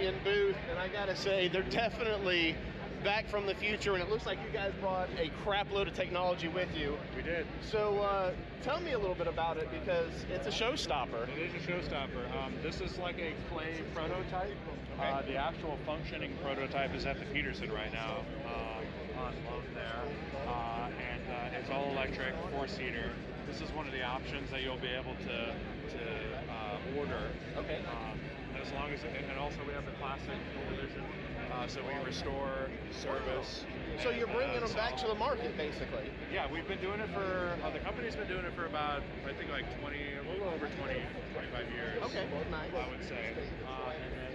Delorean booth, and I gotta say, they're definitely back from the future, and it looks like you guys brought a crap load of technology with you. We did. So tell me a little bit about it, because it's a showstopper. It is a showstopper. This is like a clay prototype. Okay. The actual functioning prototype is at the Peterson right now, on loan there, and it's all electric, 4-seater. This is one of the options that you'll be able to order. Okay. As long as, and also we have the classic division, so we restore, service. So you're bringing them back to the market, basically. Yeah, we've been doing it for, the company's been doing it for about, I think like a little over 25 years. Okay, nice. I would say. And then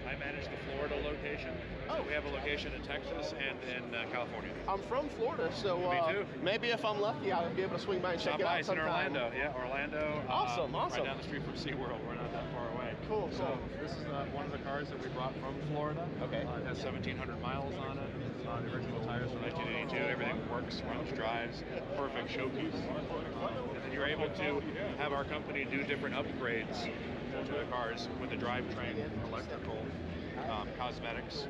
I manage the Florida location. Oh. So we have a location in Texas and in California. I'm from Florida, so Me too. maybe if I'm lucky, I'll be able to swing by and check Stop it by, out it's in sometime. Orlando. Yeah, Orlando. Awesome. Right down the street from SeaWorld. We're not that far away. Cool. So this is one of the cars that we brought from Florida. Okay. It has 1,700 miles on it. The original tires from 1982. Everything works, runs, drives. Perfect showpiece. And then you're able to have our company do different upgrades to the cars with the drivetrain, electrical, cosmetics.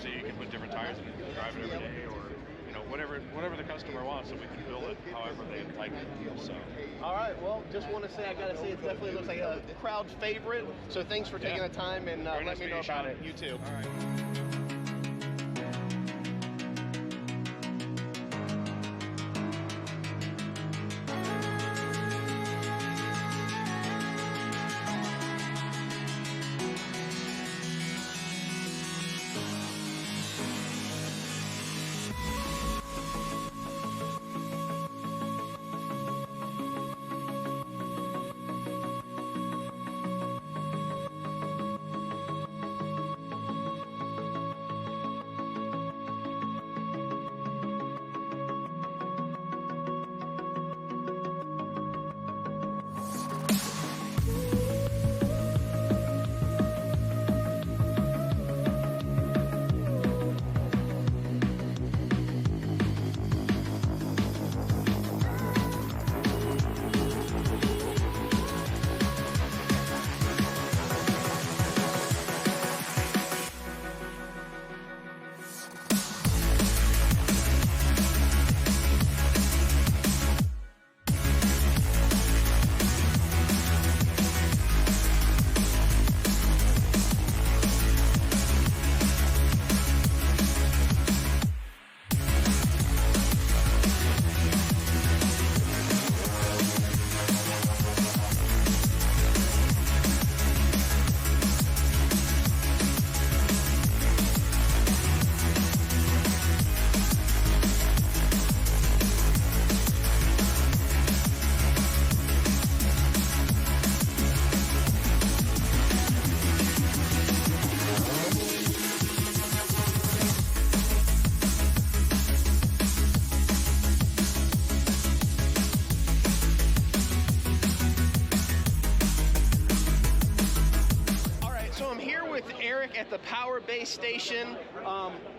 So you can put different tires in it, you can drive it every day, or whatever the customer wants, and we can build it however they like it. So. All right. Well, just want to say, I gotta say, it definitely looks like a crowd favorite. So thanks for taking the time and let me know about it. You too. All right. At the PowerBass station.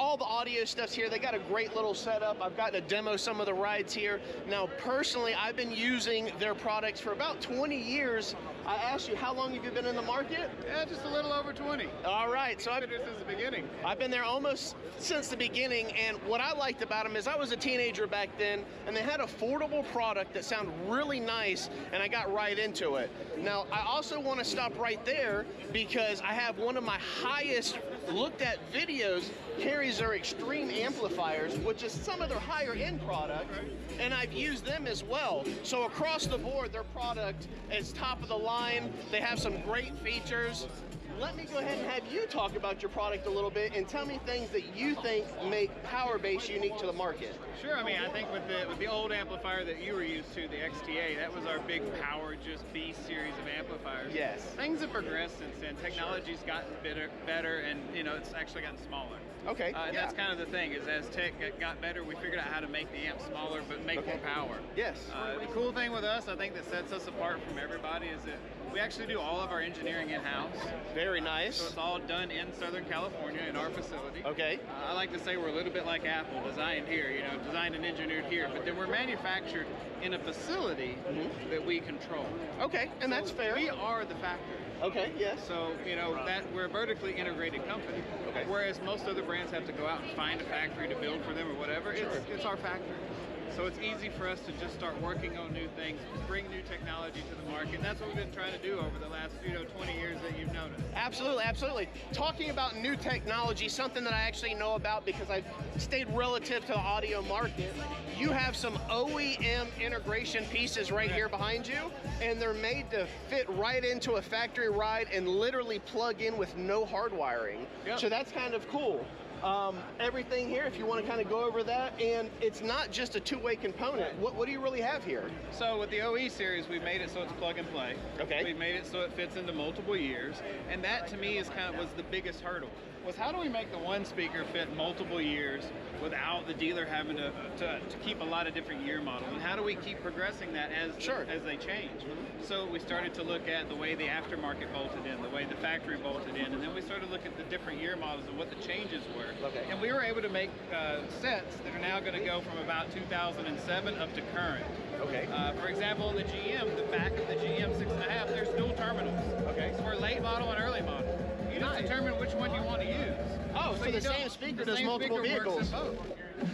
All the audio stuff's here. They got a great little setup. I've gotten to demo some of the rides here. Now, personally, I've been using their products for about 20 years. I asked you, how long have you been in the market? Yeah, just a little over 20. All right. So I've been there since the beginning. I've been there almost since the beginning, and what I liked about them is I was a teenager back then, and they had affordable product that sounded really nice, and I got right into it. Now, I also want to stop right there because I have one of my highest looked at videos carries their extreme amplifiers, which is some of their higher end product, and I've used them as well. So across the board, their product is top of the line. They have some great features. Let me go ahead and have you talk about your product a little bit and tell me things that you think make PowerBass unique to the market. Sure. I mean, I think with the old amplifier that you were used to, the XTA, that was our big power, just beast series of amplifiers. Yes. Things have progressed since then. Technology's gotten better, and it's actually gotten smaller. Okay. And that's kind of the thing, is as tech got better, we figured out how to make the amp smaller but make more power. Yes. The cool thing with us, I think that sets us apart from everybody, is that we actually do all of our engineering in-house. Very nice. So it's all done in Southern California in our facility. Okay. I like to say we're a little bit like Apple, designed here, designed and engineered here, but then we're manufactured in a facility that we control. Okay, and that's fair. We are the factory. Okay, yes. So, you know, that we're a vertically integrated company. Okay. Whereas most other brands have to go out and find a factory to build for them or whatever. Sure. It's our factory. So it's easy for us to just start working on new things, bring new technology to the market. And that's what we've been trying to do over the last, 20 years that you've known us. Absolutely, absolutely. Talking about new technology, something that I actually know about because I've stayed relative to the audio market, you have some OEM integration pieces right here behind you, and they're made to fit right into a factory ride and literally plug in with no hard wiring. Yep. So that's kind of cool. Everything here, if you want to kind of go over that, and it's not just a two-way component. What do you really have here? So with the OE series, we made it so it's plug and play. Okay. We made it so it fits into multiple years, and that to me is was the biggest hurdle. Was how do we make the one speaker fit multiple years without the dealer having to keep a lot of different year models, and how do we keep progressing that as they change? So we started to look at the way the aftermarket bolted in, the way the factory bolted in, and then we started to look at the different year models and what the changes were. Okay. And we were able to make sets that are now going to go from about 2007 up to current. Okay. For example, in the GM, the back of the GM 6.5, there's dual terminals. Okay. It's for late model and early model. You just determine which one you want to use. Oh, so the same speaker does multiple vehicles. Both.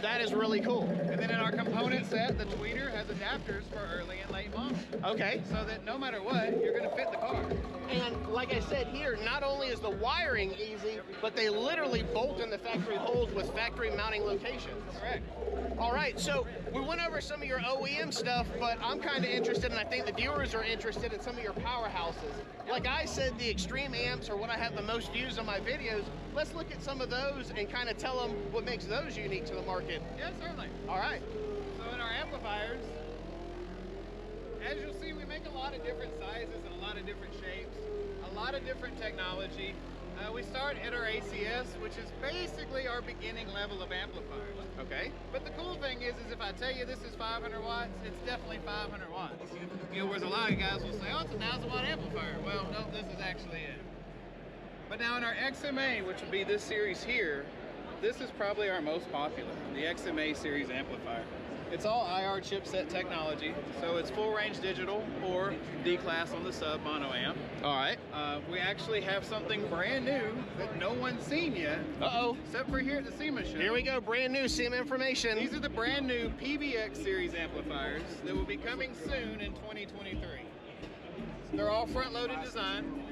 That is really cool. And then in our component set, the tweeter has adapters for early and late model. Okay. So that no matter what, you're going to fit the car. And like I said here, not only is the wiring easy, but they literally bolt in the factory holes with factory mounting locations. Correct. All right, so we went over some of your OEM stuff, but I'm kind of interested, and I think the viewers are interested in some of your powerhouses. Like I said, the extreme amps are what I have the most views on my videos. Let's look at some of those and kind of tell them what makes those unique to the market. Yeah, certainly. All right. So in our amplifiers, as you'll see, we make a lot of different sizes and a lot of different shapes, a lot of different technology. We start at our ACS, which is basically our beginning level of amplifiers. Okay. But the cool thing is if I tell you this is 500 watts, it's definitely 500 watts. You know, whereas a lot of guys will say, oh, it's a 1,000 watt amplifier. Well, no, this is actually it. But now in our XMA, which would be this series here, this is probably our most popular, the XMA series amplifier. It's all IR chipset technology, so it's full range digital or D-class on the sub mono amp. All right. We actually have something brand new that no one's seen yet. Uh-oh. Except for here at the SEMA show. Here we go, brand new SEMA information. These are the brand new PBX series amplifiers that will be coming soon in 2023. They're all front-loaded design.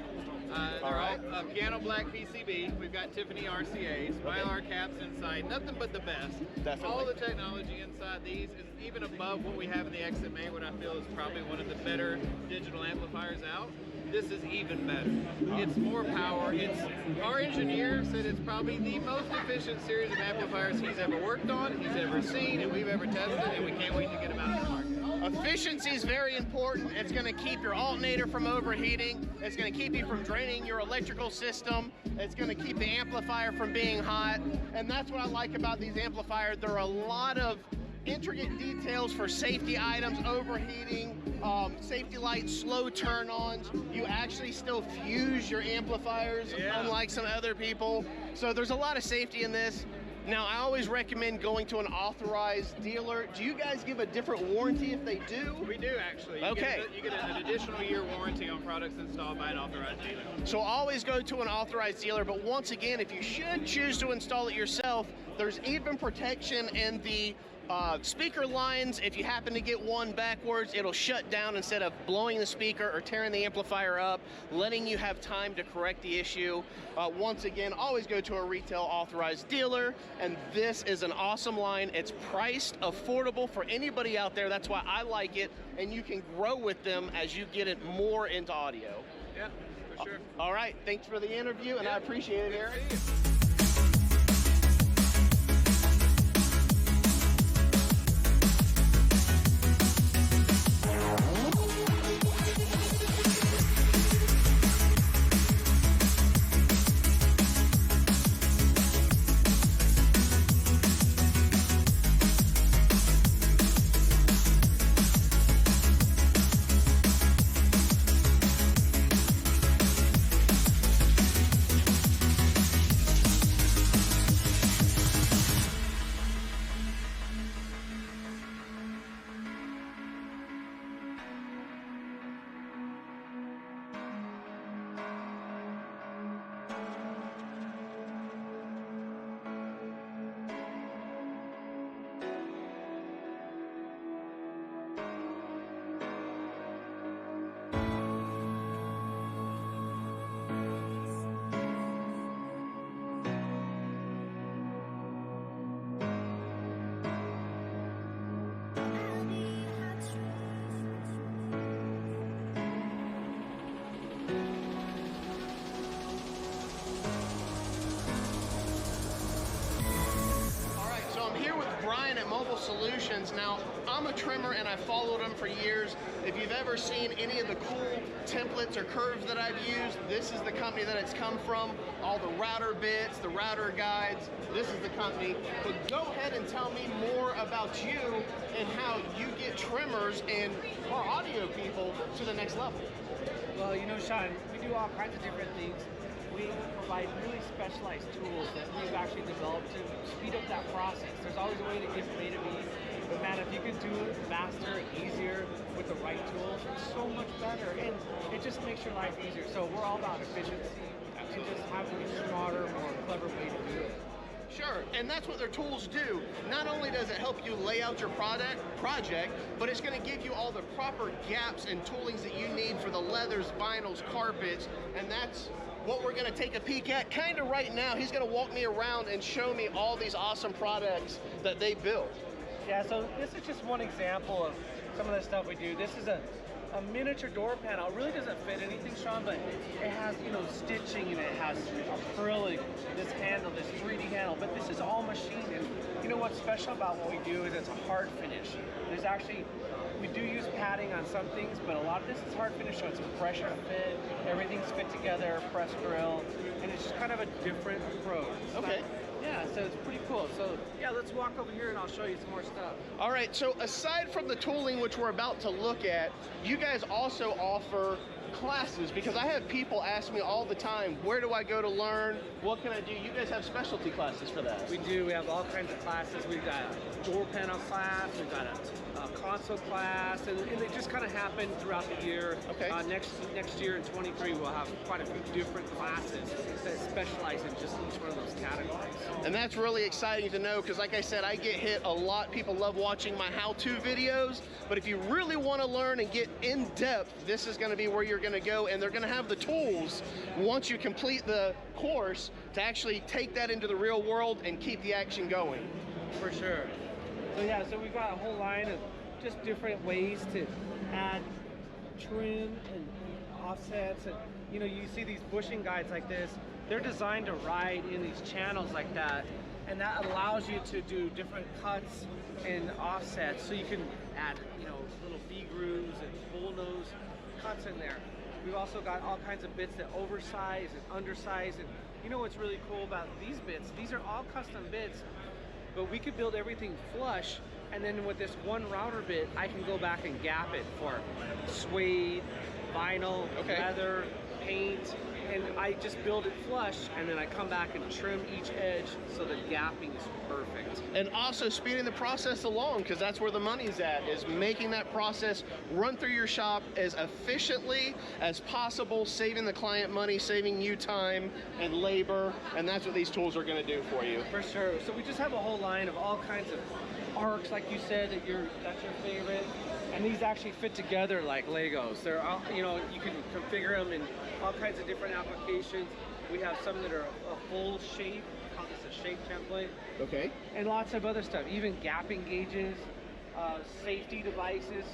They're all piano black PCB. We've got Tiffany RCAs, Mylar caps inside, nothing but the best. Definitely. All the technology inside these is even above what we have in the XMA, what I feel is probably one of the better digital amplifiers out. This is even better. It's more power. Our engineer said it's probably the most efficient series of amplifiers he's ever worked on, he's ever seen, and we've ever tested, and we can't wait to get them out in the market. Efficiency is very important. It's going to keep your alternator from overheating. It's going to keep you from draining your electrical system. It's going to keep the amplifier from being hot. And that's what I like about these amplifiers. There are a lot of intricate details for safety items, overheating, safety lights, slow turn-ons. You actually still fuse your amplifiers, unlike some other people. So there's a lot of safety in this. Now, I always recommend going to an authorized dealer. Do you guys give a different warranty if they do? We do, actually. You get an additional year warranty on products installed by an authorized dealer. So always go to an authorized dealer, but once again, if you should choose to install it yourself, there's even protection in the speaker lines. If you happen to get one backwards, it'll shut down instead of blowing the speaker or tearing the amplifier up, letting you have time to correct the issue. Once again, always go to a retail authorized dealer, and this is an awesome line. It's priced affordable for anybody out there. That's why I like it, and you can grow with them as you get it more into audio. Yeah, for sure. All right, thanks for the interview, and I appreciate it, Eric. solutions. Now, I'm a trimmer and I followed them for years. If you've ever seen any of the cool templates or curves that I've used, this is the company that it's come from. All the router bits, the router guides, this is the company. But go ahead and tell me more about you and how you get trimmers and our audio people to the next level. Well, you know, Sean, we do all kinds of different things. We provide really specialized tools that we've actually developed to speed up that process. There's always a way to get from A to B, but man, if you can do it faster and easier with the right tools, it's so much better, and it just makes your life easier. So we're all about efficiency and just having a smarter, more clever way to do it. Sure, and that's what their tools do. Not only does it help you lay out your project, but it's going to give you all the proper gaps and toolings that you need for the leathers, vinyls, carpets, and that's what we're going to take a peek at kind of right now. He's going to walk me around and show me all these awesome products that they build. Yeah, so this is just one example of some of the stuff we do. This is a miniature door panel. It really doesn't fit anything, Sean, but it has, you know, stitching, and it has acrylic, this handle, this 3D handle, but this is all machined. And you know what's special about what we do is it's a hard finish. There's actually, we do use padding on some things, but a lot of this is hard finish, so it's a pressure fit, everything's fit together, press grill, and it's just kind of a different approach. Okay. Yeah, so it's pretty cool. So yeah, let's walk over here and I'll show you some more stuff. All right, so aside from the tooling which we're about to look at, you guys also offer classes, because I have people ask me all the time, where do I go to learn? What can I do? You guys have specialty classes for that. We do. We have all kinds of classes. We've got a door panel class, we've got a console class, and they just kind of happen throughout the year. Okay. Next year in 23, we'll have quite a few different classes that specialize in just each one of those categories. And that's really exciting to know, because like I said, I get hit a lot. People love watching my how-to videos, but if you really want to learn and get in depth, this is going to be where you're going to go, and they're going to have the tools once you complete the course to actually take that into the real world and keep the action going. For sure. So yeah, so we've got a whole line of just different ways to add trim and offsets, and you know, you see these bushing guides like this, they're designed to ride in these channels like that, and that allows you to do different cuts and offsets, so you can add, you know, little V grooves and bullnose cuts in there. We've also got all kinds of bits that oversize and undersize, and you know what's really cool about these bits? These are all custom bits, but we could build everything flush, and then with this one router bit, I can go back and gap it for suede, vinyl, leather, paint, and I just build it flush, and then I come back and trim each edge so the gapping is perfect. And also speeding the process along, because that's where the money's at, is making that process run through your shop as efficiently as possible, saving the client money, saving you time and labor, and that's what these tools are going to do for you. For sure. So we just have a whole line of all kinds of arcs, like you said, that's your favorite. And these actually fit together like Legos. They're all, you know, you can configure them in all kinds of different applications. We have some that are a full shape, call this a shape template. Okay. And lots of other stuff, even gapping gauges, safety devices.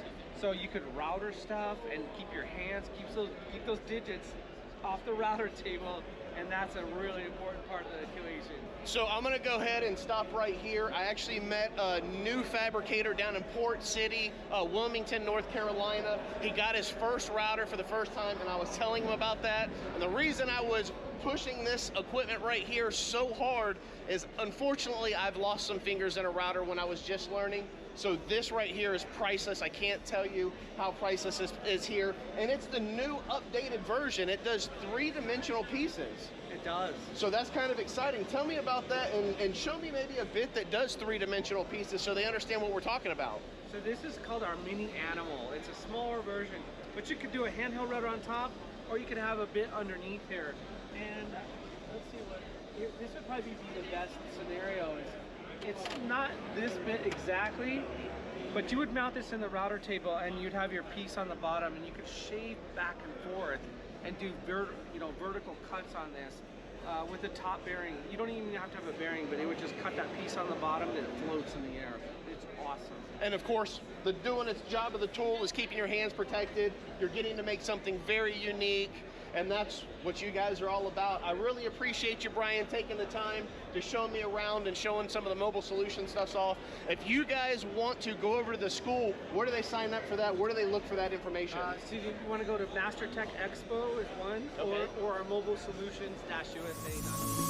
So you could router stuff and keep your hands, keep those digits off the router table, and that's a really important part of the equation. So I'm gonna go ahead and stop right here. I actually met a new fabricator down in Port City, Wilmington, North Carolina. He got his first router for the first time, and I was telling him about that. And the reason I was pushing this equipment right here so hard is, unfortunately, I've lost some fingers in a router when I was just learning. So this right here is priceless. I can't tell you how priceless this is here. And it's the new updated version. It does 3-dimensional pieces. It does. So that's kind of exciting. Tell me about that, and show me maybe a bit that does 3-dimensional pieces so they understand what we're talking about. So this is called our mini animal. It's a smaller version, but you could do a handheld router on top, or you could have a bit underneath here. And let's see this would probably be the best scenario. It's not this bit exactly, but you would mount this in the router table, and you'd have your piece on the bottom, and you could shave back and forth and do vertical cuts on this with the top bearing. You don't even have to have a bearing, but it would just cut that piece on the bottom and it floats in the air. It's awesome. And of course, doing its job of the tool is keeping your hands protected. You're getting to make something very unique. and that's what you guys are all about. I really appreciate you, Brian, taking the time to show me around and showing some of the mobile solution stuff off. If you guys want to go over to the school, where do they sign up for that? Where do they look for that information? So you want to go to Master Tech Expo is one, Okay. or our mobile solutions-usa.com.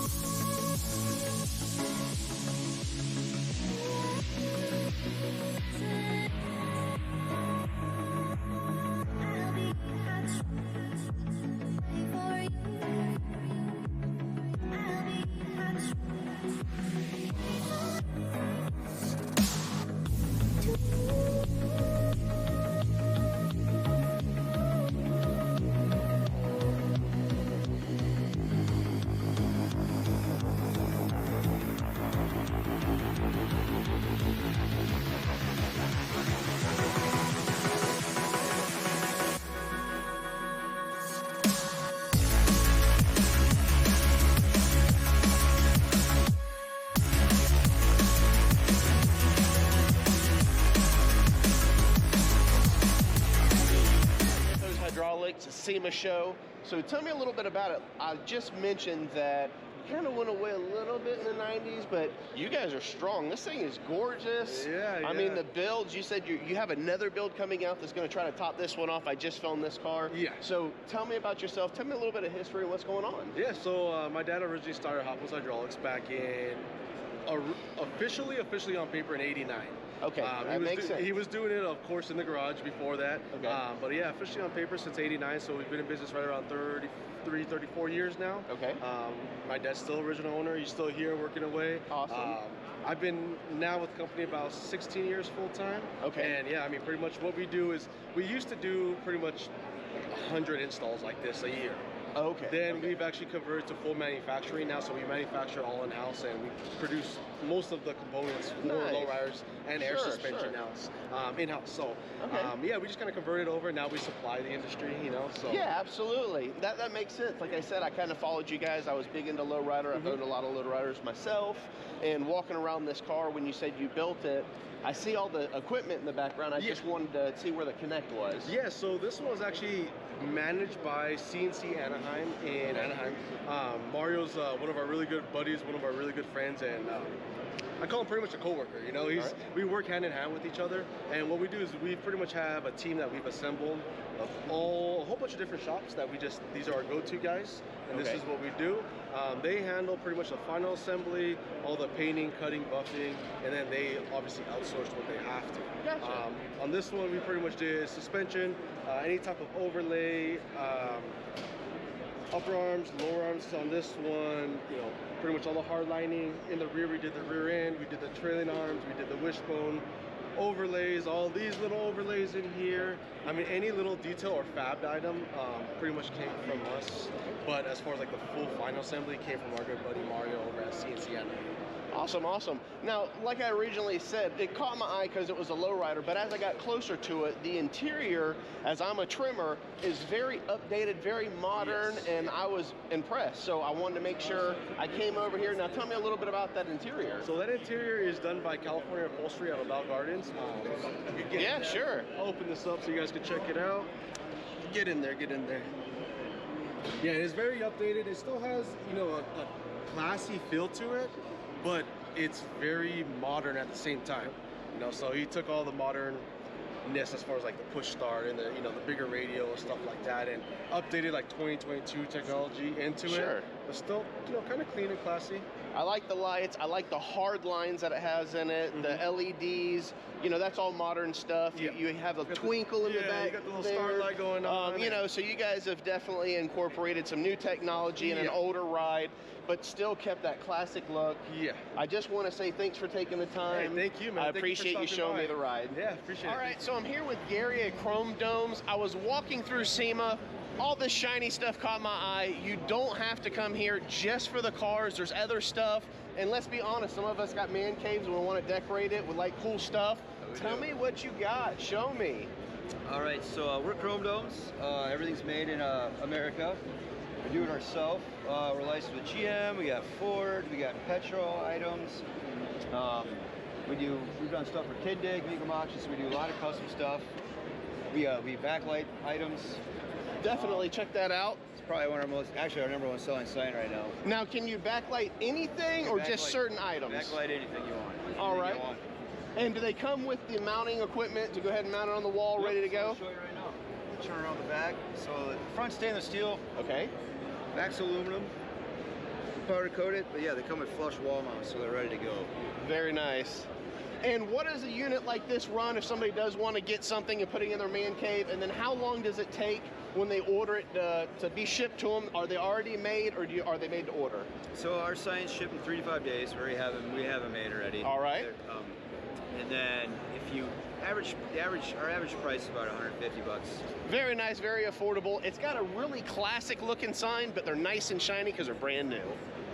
Hydraulics, SEMA show. So tell me a little bit about it. I just mentioned that you kind of went away a little bit in the 90s, but you guys are strong. This thing is gorgeous. Yeah, I mean, the builds, you said you have another build coming out that's going to try to top this one off. I just filmed this car. Yeah. So tell me about yourself. Tell me a little bit of history and what's going on. Yeah, so my dad originally started Hoppo's Hydraulics back in, officially on paper in '89. Okay, that makes sense. He was doing it, of course, in the garage before that. Okay. But yeah, officially on paper since '89, so we've been in business right around 33, 34 years now. Okay. My dad's still original owner. He's still here working away. Awesome. I've been now with the company about 16 years full time. Okay. And yeah, I mean, pretty much what we do is we used to do pretty much 100 installs like this a year. Okay. Then we've actually converted to full manufacturing now, so we manufacture all in-house and we produce most of the components for Nice. lowriders and air Sure, suspension now in-house. So Okay. yeah, we just kind of converted over. Now we supply the industry, you know. So Yeah, absolutely. That makes sense. Like I said, I kind of followed you guys. I was big into lowrider. I've owned a lot of lowriders myself. And walking around this car, when you said you built it, I see all the equipment in the background. I just wanted to see where the connect was. Yeah, so this one was actually managed by CNC Anaheim in Anaheim. Mario's one of our really good buddies, one of our really good friends, and I call him pretty much a coworker. You know, we work hand in hand with each other, and what we do is we pretty much have a team that we've assembled of a whole bunch of different shops that these are our go-to guys, and this is what we do. They handle pretty much the final assembly, all the painting, cutting, buffing, and then they obviously outsource what they have to. Gotcha. On this one, we pretty much did suspension, any type of overlay, upper arms, lower arms on this one, you know, pretty much all the hard lining. In the rear, we did the rear end, we did the trailing arms, we did the wishbone, overlays, all these little overlays in here. I mean, any little detail or fabbed item pretty much came from us. But as far as like the full final assembly, came from our good buddy Mario over at CNC Anaheim. Awesome, awesome. Now, like I originally said, it caught my eye because it was a lowrider, but as I got closer to it, the interior, as I'm a trimmer, is very updated, very modern, and I was impressed. So I wanted to make sure I came over here. Now, tell me a little bit about that interior. So that interior is done by California Upholstery out of Bell Gardens. Yeah, sure. I'll open this up so you guys can check it out. Get in there, get in there. Yeah, it's very updated. It still has, you know, a classy feel to it, but it's very modern at the same time. You know, so he took all the modernness as far as like the push start and the, you know, the bigger radio and stuff like that, and updated like 2022 technology into it. But still, you know, kind of clean and classy. I like the lights. I like the hard lines that it has in it. The LEDs. You know, that's all modern stuff. Yeah. You have a twinkle in the back. You got the little starlight going on. You know, so you guys have definitely incorporated some new technology in an older ride, but still kept that classic look. Yeah. I just want to say thanks for taking the time. Hey, thank you, man. I Thank appreciate you showing me the ride. Yeah, appreciate it. All right, so I'm here with Gary at Chrome Domz. I was walking through SEMA. All this shiny stuff caught my eye. You don't have to come here just for the cars. There's other stuff. And let's be honest, some of us got man caves and we want to decorate it with like cool stuff. Tell me what you got. Show me. All right, so we're Chrome Domz. Everything's made in America. We do it ourselves. We're licensed with GM. We got Ford. We got petrol items. We've done stuff for Kid Dig, Mega Machines. We do a lot of custom stuff. We backlight items. Definitely check that out. probably our number one selling sign right now. Now, can you backlight anything or just certain items? Backlight anything you want. All right. And do they come with the mounting equipment to go ahead and mount it on the wall, ready to go? I'll show you right now. Turn around the back. So the front's stainless steel. Okay. Back's aluminum. Powder coated, but yeah, they come with flush wall mounts, so they're ready to go. Very nice. And what does a unit like this run if somebody does want to get something and put it in their man cave? And then how long does it take when they order it to be shipped to them? Are they already made, or are they made to order? So our signs ship in 3 to 5 days. We have them made already. All right. And then if you our average price is about 150 bucks. Very nice, very affordable. It's got a really classic looking sign, but they're nice and shiny because they're brand new.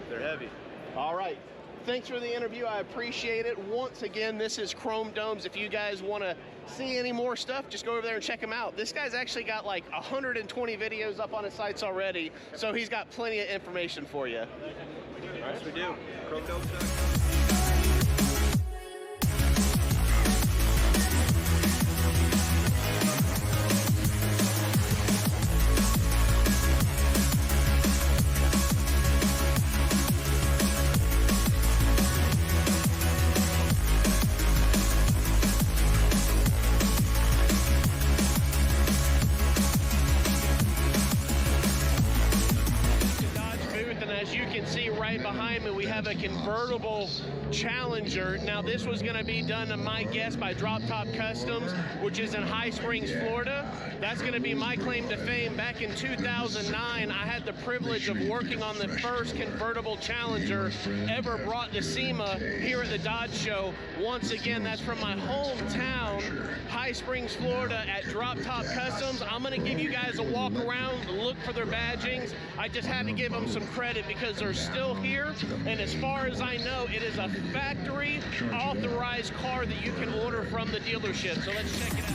They're heavy. All right. Thanks for the interview. I appreciate it. Once again, this is Chrome Domz. If you guys want to see any more stuff, just go over there and check him out. This guy's actually got like 120 videos up on his sites already, so he's got plenty of information for you. Yes, we do. Chrome Domz. Behind me, we have a convertible Challenger. Now, this was going to be done, to my guess, by DropTop Customs, which is in High Springs, Florida. That's going to be my claim to fame. Back in 2009, I had the privilege of working on the first convertible Challenger ever brought to SEMA here at the Dodge Show. Once again, that's from my hometown, High Springs, Florida, at DropTop Customs. I'm going to give you guys a walk around, look for their badgings. I just had to give them some credit because they're still here, and as far as I know, it is a factory authorized car that you can order from the dealership. So let's check it out.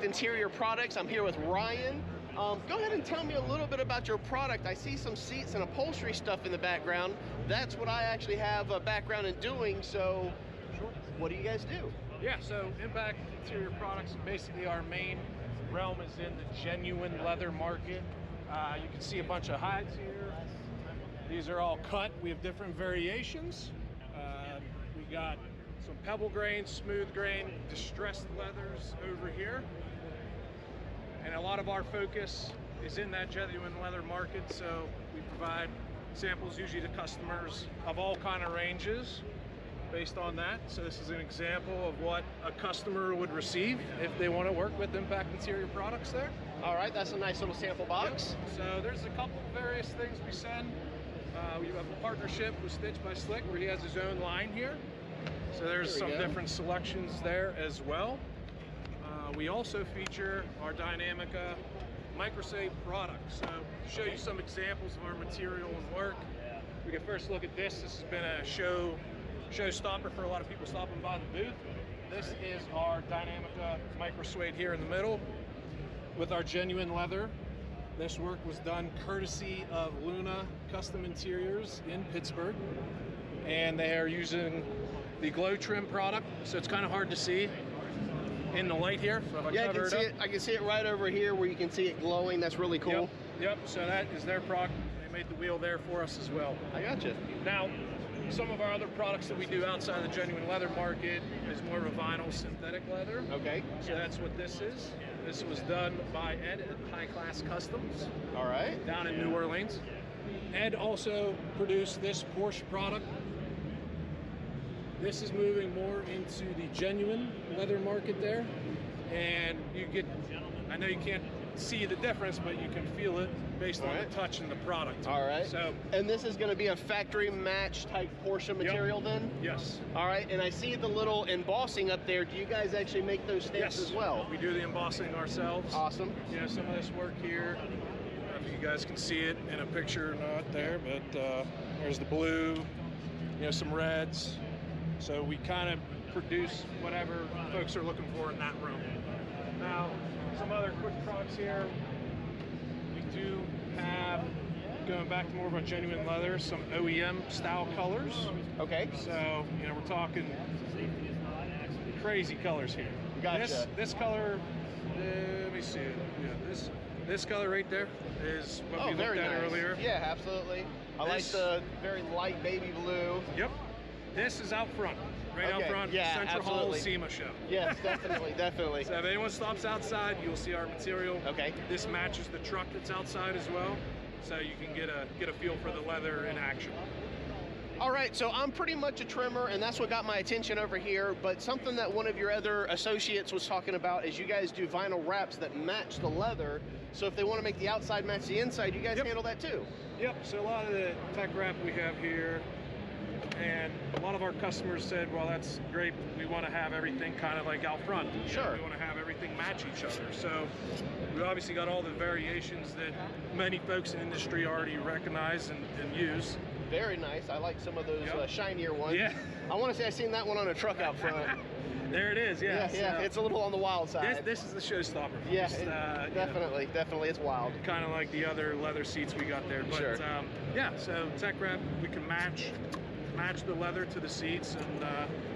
Interior Products. I'm here with Ryan. Go ahead and tell me a little bit about your product. I see some seats and upholstery stuff in the background. That's what I actually have a background in doing, so what do you guys do? Yeah, so Impact Interior Products, basically our main realm is in the genuine leather market. You can see a bunch of hides here. These are all cut. We have different variations. We got some pebble grain, smooth grain, distressed leathers over here. And a lot of our focus is in that genuine leather market, so we provide samples usually to customers of all kind of ranges based on that. So this is an example of what a customer would receive if they want to work with Impact Interior Products there. All right, that's a nice little sample box. Yep. So there's a couple various things we send. We have a partnership with Stitch by Slick where he has his own line here. So there's some different selections there as well. We also feature our Dynamica microsave products. So to show you some examples of our material and work, we can first look at this. This has been a showstopper for a lot of people stopping by the booth. This is our Dynamica microsuede here in the middle with our genuine leather. This work was done courtesy of Luna Custom Interiors in Pittsburgh, and they are using the glow trim product, so it's kind of hard to see in the light here. So yeah, I can see it right over here where you can see it glowing. That's really cool. Yep. So that is their product. They made the wheel there for us as well. I gotcha. Now, some of our other products that we do outside the genuine leather market is more of a vinyl synthetic leather. Okay. So that's what this is. This was done by Ed at High Class Customs. All right. Down in New Orleans. Ed also produced this Porsche product. This is moving more into the genuine leather market there, and you get, I know you can't see the difference, but you can feel it based on the touch and the product. All right. So, and this is going to be a factory match type Porsche material then? Yes. All right, and I see the little embossing up there. Do you guys actually make those stamps as well? We do the embossing ourselves. Awesome. You know, some of this work here, I don't know if you guys can see it in a picture or not there, but there's the blue, you know, some reds. So we kind of produce whatever folks are looking for in that room. Now, some other quick products here. We do have, going back to more of a genuine leather, some OEM style colors. Okay. So, you know, we're talking crazy colors here. Gotcha. This color, let me see it. Yeah, this color right there is what we looked at earlier. Yeah, absolutely. I like the very light baby blue. Yep. This is out front. Right out front, yeah, Central absolutely. Hall SEMA show. Yes, definitely, definitely. So if anyone stops outside, you'll see our material. Okay. This matches the truck that's outside as well, so you can get a feel for the leather in action. All right, so I'm pretty much a trimmer, and that's what got my attention over here, but something that one of your other associates was talking about is you guys do vinyl wraps that match the leather, so if they want to make the outside match the inside, you guys handle that too? Yep, so a lot of the tech wrap we have here, and a lot of our customers said, well, that's great, we want to have everything kind of like out front. Sure. We want to have everything match each other. So we obviously got all the variations that many folks in the industry already recognize and use. Very nice. I like some of those shinier ones. Yeah. I want to say I seen that one on a truck out front. There it is, yeah. Yeah, it's a little on the wild side. This is the showstopper. Yeah, Just, definitely, definitely, it's wild. Kind of like the other leather seats we got there. But Sure. yeah, so tech wrap, we can match the leather to the seats, and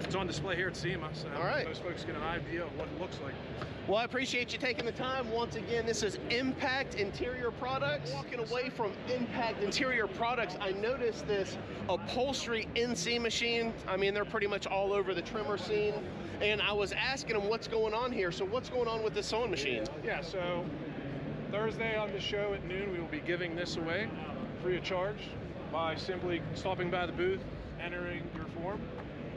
it's on display here at SEMA, so most folks get an idea of what it looks like. Well, I appreciate you taking the time. Once again, this is Impact Interior Products. Walking away from Impact Interior Products, I noticed this upholstery NC machine. I mean, they're pretty much all over the trimmer scene. And I was asking them what's going on here. So what's going on with this sewing machine? Yeah, so Thursday on the show at noon, we will be giving this away free of charge by simply stopping by the booth, entering your form.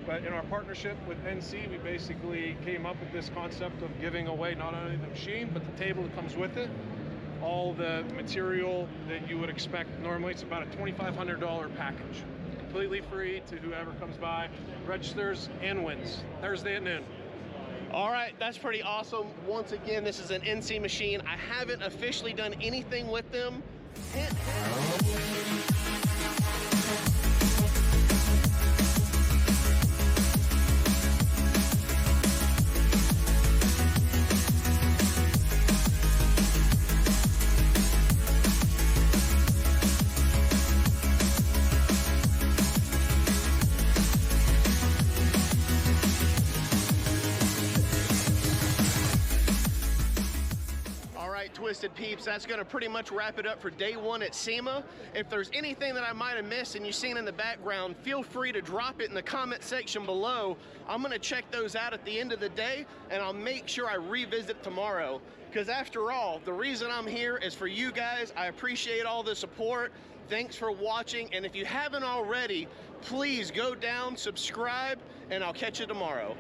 But in our partnership with NC, we basically came up with this concept of giving away not only the machine, but the table that comes with it, all the material that you would expect normally. It's about a $2,500 package, completely free to whoever comes by, registers, and wins. Thursday at noon. All right, that's pretty awesome. Once again, this is an NC machine. I haven't officially done anything with them. Twisted Peeps, that's going to pretty much wrap it up for day one at SEMA. If there's anything that I might have missed and you've seen in the background, feel free to drop it in the comment section below. I'm going to check those out at the end of the day, and I'll make sure I revisit tomorrow. Because after all, the reason I'm here is for you guys. I appreciate all the support. Thanks for watching, and if you haven't already, please go down, subscribe, and I'll catch you tomorrow.